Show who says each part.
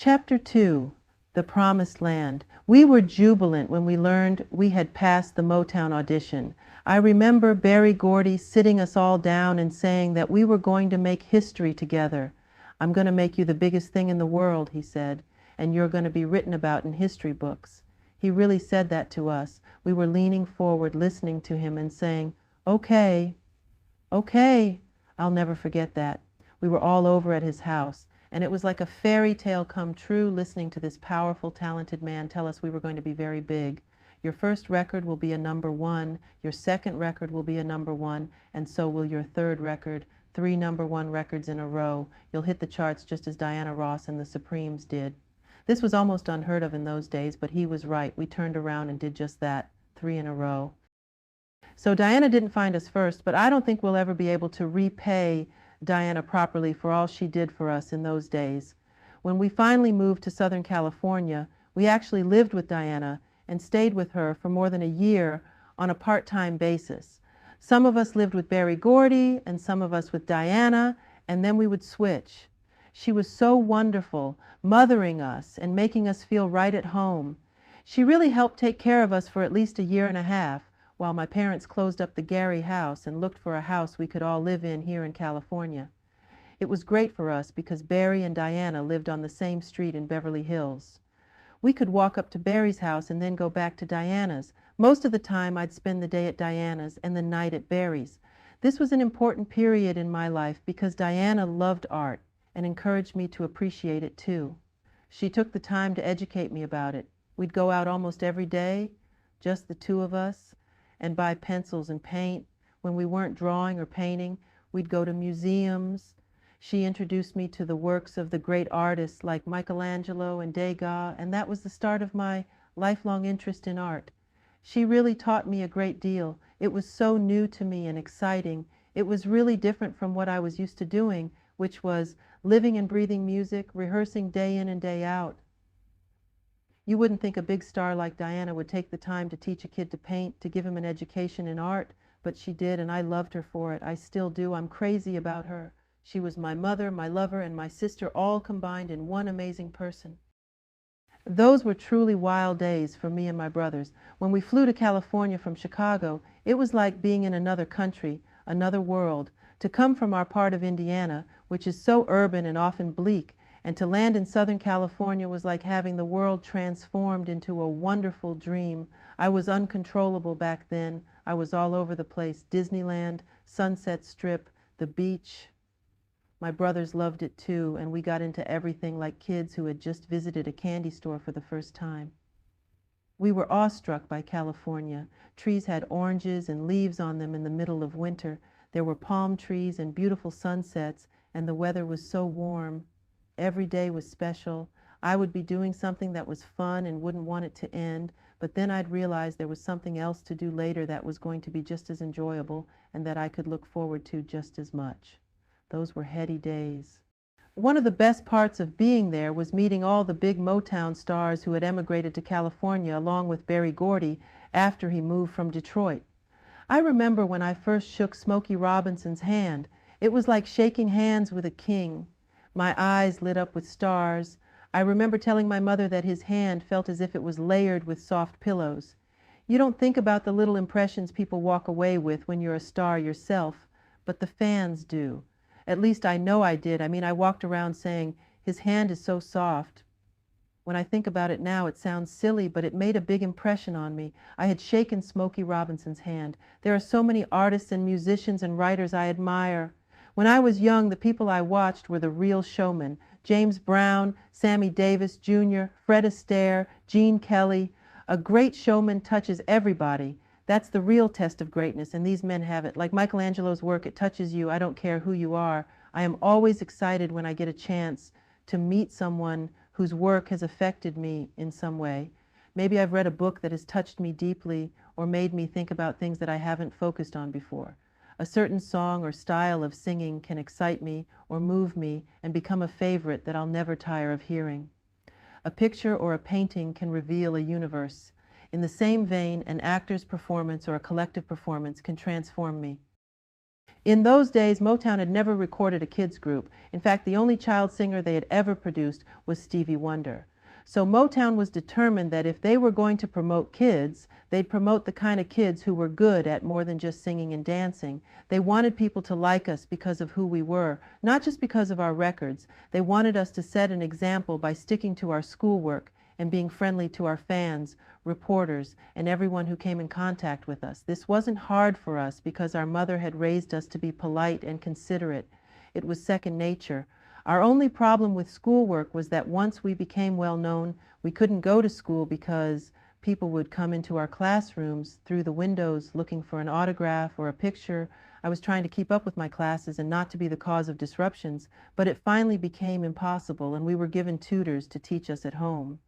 Speaker 1: Chapter 2, The Promised Land. We were jubilant when we learned we had passed the Motown audition. I remember Berry Gordy sitting us all down and saying that we were going to make history together. "I'm going to make you the biggest thing in the world," he said, "and you're going to be written about in history books." He really said that to us. We were leaning forward, listening to him and saying, "Okay, okay." I'll never forget that. We were all over at his house, and it was like a fairy tale come true listening to this powerful, talented man tell us we were going to be very big. Your first record will be a #1, your second record will be a #1, and so will your third record. 3 #1 records in a row. You'll hit the charts just as Diana Ross and the Supremes did. This was almost unheard of in those days, but he was right. We turned around and did just that, 3 in a row. So Diana didn't find us first, but I don't think we'll ever be able to repay Diana properly for all she did for us in those days. When we finally moved to Southern California, we actually lived with Diana and stayed with her for more than a year on a part-time basis. Some of us lived with Berry Gordy and some of us with Diana, and then we would switch. She was so wonderful, mothering us and making us feel right at home. She really helped take care of us for at least a year and a half, while my parents closed up the Gary house and looked for a house we could all live in here in California. It was great for us because Barry and Diana lived on the same street in Beverly Hills. We could walk up to Barry's house and then go back to Diana's. Most of the time I'd spend the day at Diana's and the night at Barry's. This was an important period in my life because Diana loved art and encouraged me to appreciate it too. She took the time to educate me about it. We'd go out almost every day, just the two of us, and buy pencils and paint. When we weren't drawing or painting, we'd go to museums. She introduced me to the works of the great artists like Michelangelo and Degas, and that was the start of my lifelong interest in art. She really taught me a great deal. It was so new to me and exciting. It was really different from what I was used to doing, which was living and breathing music, rehearsing day in and day out. You wouldn't think a big star like Diana would take the time to teach a kid to paint, to give him an education in art, but she did, and I loved her for it. I still do. I'm crazy about her. She was my mother, my lover, and my sister all combined in one amazing person. Those were truly wild days for me and my brothers. When we flew to California from Chicago, it was like being in another country, another world. To come from our part of Indiana, which is so urban and often bleak, and to land in Southern California was like having the world transformed into a wonderful dream. I was uncontrollable back then. I was all over the place. Disneyland, Sunset Strip, the beach. My brothers loved it too, and we got into everything like kids who had just visited a candy store for the first time. We were awestruck by California. Trees had oranges and leaves on them in the middle of winter. There were palm trees and beautiful sunsets, and the weather was so warm. Every day was special. I would be doing something that was fun and wouldn't want it to end, but then I'd realize there was something else to do later that was going to be just as enjoyable and that I could look forward to just as much. Those were heady days. One of the best parts of being there was meeting all the big Motown stars who had emigrated to California along with Berry Gordy after he moved from Detroit. I remember when I first shook Smokey Robinson's hand. It was like shaking hands with a king. My eyes lit up with stars. I remember telling my mother that his hand felt as if it was layered with soft pillows. You don't think about the little impressions people walk away with when you're a star yourself, but the fans do. At least I know I did. I walked around saying, "His hand is so soft." When I think about it now, it sounds silly, but it made a big impression on me. I had shaken Smokey Robinson's hand. There are so many artists and musicians and writers I admire. When I was young, the people I watched were the real showmen. James Brown, Sammy Davis Jr., Fred Astaire, Gene Kelly. A great showman touches everybody. That's the real test of greatness, and these men have it. Like Michelangelo's work, it touches you. I don't care who you are. I am always excited when I get a chance to meet someone whose work has affected me in some way. Maybe I've read a book that has touched me deeply or made me think about things that I haven't focused on before. A certain song or style of singing can excite me or move me and become a favorite that I'll never tire of hearing. A picture or a painting can reveal a universe. In the same vein, an actor's performance or a collective performance can transform me. In those days, Motown had never recorded a kids group. In fact, the only child singer they had ever produced was Stevie Wonder. So Motown was determined that if they were going to promote kids, they'd promote the kind of kids who were good at more than just singing and dancing. They wanted people to like us because of who we were, not just because of our records. They wanted us to set an example by sticking to our schoolwork and being friendly to our fans, reporters, and everyone who came in contact with us. This wasn't hard for us because our mother had raised us to be polite and considerate. It was second nature. Our only problem with schoolwork was that once we became well known, we couldn't go to school because people would come into our classrooms through the windows looking for an autograph or a picture. I was trying to keep up with my classes and not to be the cause of disruptions, but it finally became impossible, and we were given tutors to teach us at home.